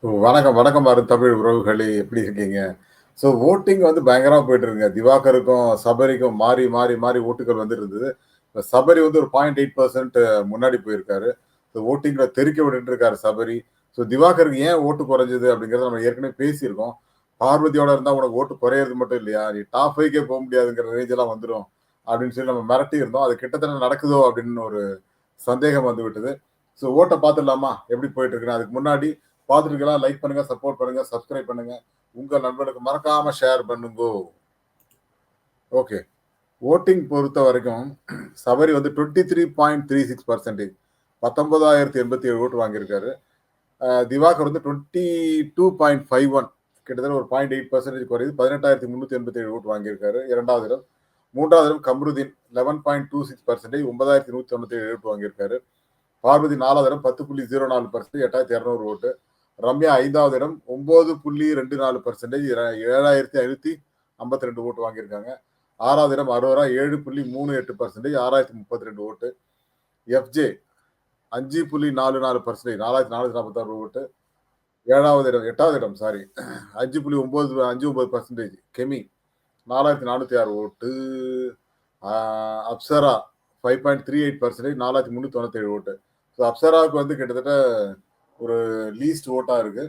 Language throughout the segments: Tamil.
வணக்கம், வணக்கம் தமிழ் உறவுகளே! எப்படி இருக்கீங்க? ஸோ வோட்டிங் வந்து பயங்கரமா போயிட்டு இருக்குங்க. திவாகருக்கும், சபரிக்கும் மாறி, மாறி, மாறி ஓட்டுகள் வந்துட்டு இருந்தது. இப்ப சபரி வந்து ஒரு 0.8% முன்னாடி போயிருக்காரு. ஸோ வோட்டிங்ல தெறிக்க விட்டுட்டு இருக்காரு சபரி. ஸோ திவாகருக்கு ஏன் ஓட்டு குறைஞ்சது அப்படிங்கிறத நம்ம ஏற்கனவே பேசியிருக்கோம். பார்வதியோட இருந்தா உனக்கு ஓட்டு குறையறது மட்டும் இல்லையா? நீ டாப் 5க்கே போ முடியாதுங்கிற ரேஞ்ச் எல்லாம் வந்துரும். அப்படின்னு சொல்லி நம்ம மிரட்டி இருந்தோம். அது கிட்டத்தட்ட நடக்குதோ அப்படின்னு ஒரு சந்தேகம் வந்து விட்டது. ஸோ ஓட்ட பார்த்துடலாமா? எப்படி போயிட்டு இருக்குன்னு. அதுக்கு முன்னாடி பார்த்துருக்கலாம். லைக் பண்ணுங்க, சப்போர்ட் பண்ணுங்க, சப்ஸ்கிரைப் பண்ணுங்க. உங்க நண்பர்களுக்கு மறக்காம ஷேர் பண்ணுங்கோ. ஓகே. வோட்டிங் பொறுத்த வரைக்கும் சபரி வந்து 23.36% 19,087 ஓட்டு வாங்கியிருக்காரு. திவாகர் வந்து 22.51 கிட்டத்தட்ட ஒரு 0.8% குறையுது. 18,387 ஓட்டு வாங்கியிருக்காரு. இரண்டாவது இடம். மூன்றாவது இடம் கம்ருதீன் 11.26% 9,197 ஓட்டு வாங்கியிருக்காரு. பார்வதி 4வது இடம் 10.04% 8,200 ஓட்டு. ரம்யா 5வது இடம் 9.24% 7,552 ஓட்டு வாங்கியிருக்காங்க. 6வது இடம் அரோரா 7.38% 6,032 ஓட்டு. எஃப்ஜே 5.44% 4,446 ஓட்டு. 8வது இடம் 5.59% கெமி 4,406 ஓட்டு. அப்சரா 5.38% 4,397 ஓட்டு. ஸோ அப்சராவுக்கு வந்து கிட்டத்தட்ட ஒரு லீஸ்ட் ஓட்டா இருக்கு.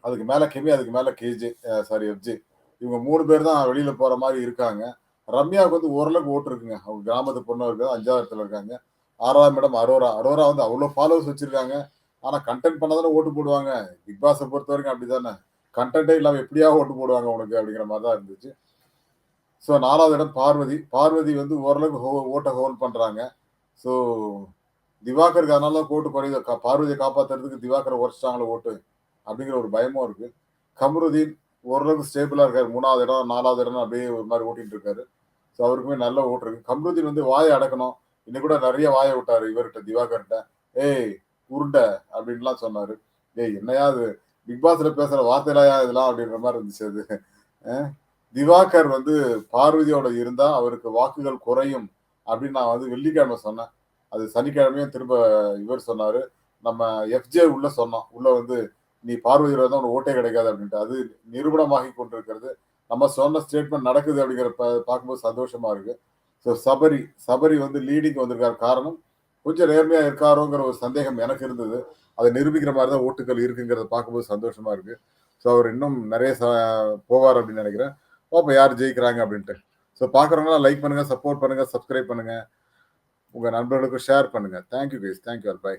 அதுக்கு மேல கெமி, அதுக்கு மேல எஃப்ஜே. இவங்க 3 பேர் தான் வெளியில போற மாரி இருக்காங்க. ரம்யாவுக்கு வந்து ஓரளவுக்கு ஓட்டு இருக்குங்க. அவங்க கிராமத்து பொண்ணு இருக்கு. 5வது இடத்துல இருக்காங்க. 6ஆம் இடம் அரோரா. அரோரா வந்து அவ்ளோ ஃபாலோவர்ஸ் வச்சிருக்காங்க. ஆனா கன்டென்ட் பண்ணா தானே ஓட்டு போடுவாங்க. பிக் பாஸ பொறுத்தவரைக்கும் அப்படித்தானே. கன்டென்ட்டே இல்லாம எப்படியா ஓட்டு போடுவாங்க உனக்கு அப்படிங்கிற மாரி தான் இருந்துச்சு. ஸோ 4வது இடம் பார்வதி. பார்வதி வந்து ஓரளவுக்கு ஓட்ட ஹோல்ட் பண்றாங்க. ஸோ திவாகருக்கு அதனால தான் ஓட்டு குறையுது. பார்வதிய காப்பாத்துறதுக்கு திவாகர உடைச்சுட்டாங்களோ ஓட்டு அப்படிங்கிற ஒரு பயமும் இருக்கு. கம்ருதீன் ஓரளவுக்கு ஸ்டேபிளா இருக்காரு. 3வது இடம், 4வது இடம் அப்படியே ஒரு மாரி ஓட்டிட்டு இருக்காரு. ஸோ அவருக்குமே நல்ல ஓட்டு இருக்கு. கம்ருதீன் வந்து வாய அடக்கணும். இன்னைக்கு கூட நெறைய வாய விட்டாரு இவர்ட்ட திவாகர்ட்ட. "ஏய் உருண்ட" அப்படின்லாம் சொன்னாரு. "ஏய் என்னய்யா இது? பிக் பாஸ்ல பேசுற வார்த்தைலாயா இதெல்லாம்?" அப்படின்ற மாரி இருந்துச்சு அது. அ திவாகர் வந்து பார்வதியோட இருந்தா அவருக்கு வாக்குகள் குறையும் அப்படின்னு நான் வந்து வெள்ளிக்கிழமை சொன்னேன். அது சனிக்கிழமையும் திரும்ப இவர் சொன்னாரு. நம்ம எஃப்ஜே உள்ள சொன்னோம். உள்ள வந்து நீ பார்வதியோட இருந்தா உனக்கு ஓட்டே கிடைக்காது அப்படின்ட்டு. அது நிரூபணமாகி கொண்டிருக்கிறது. நம்ம சொன்ன ஸ்டேட்மெண்ட் நடக்குது அப்படிங்கிற பார்க்கும்போது சந்தோஷமா இருக்கு. ஸோ சபரி வந்து லீடிங் வந்திருக்காரு. காரணம் கொஞ்சம் நேர்மையா இருக்காரோங்கிற ஒரு சந்தேகம் எனக்கு இருந்தது. அதை நிரூபிக்கிற மாரி தான் ஓட்டுகள் இருக்குங்கிறத பார்க்கும்போது சந்தோஷமா இருக்கு. ஸோ அவர் இன்னும் நெறைய போவார் அப்படின்னு நெனைக்கிறேன். பார்ப்போம் யார் ஜெயிக்கிறாங்க அப்படின்ட்டு. ஸோ பார்க்குறவங்கலாம் லைக் பண்ணுங்க, சப்போர்ட் பண்ணுங்க, சப்ஸ்கிரைப் பண்ணுங்க. உங்க நண்பர்களுக்கும் ஷேர் பண்ணுங்க. Thank you guys. Thank you all. By.